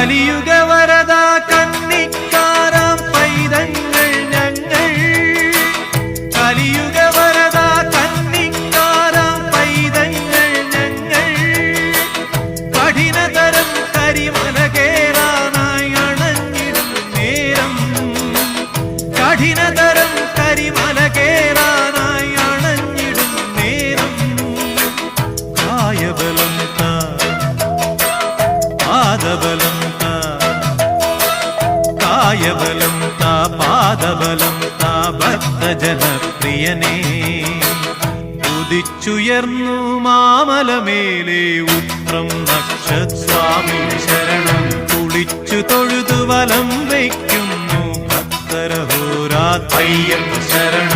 കലിയുഗ വരദ കന്നിക്കാരാം പൈതങ്ങൾ ഞങ്ങൾ കലിയുഗ വരദ കന്നിക്കാരാം പൈതങ്ങൾ ഞങ്ങൾ കഠിനതരം കരിമല കേറാനായി അണഞ്ഞിടും നേരം കഠിനതരം കരിമല കേറാനായി അണഞ്ഞിടും നേരം കായബലം പാദബലം കായബലം പാദബലം ഭക്തജനപ്രിയനേ ഉദിച്ചുയർന്നു മാമലമേലെ ഉത്രം നക്ഷസ്വാമി ശരണം കുളിച്ചു തൊഴുതു വലം വയ്ക്കുന്നു ഭക്തരഹോരാ അയ്യപ്പ ശരണം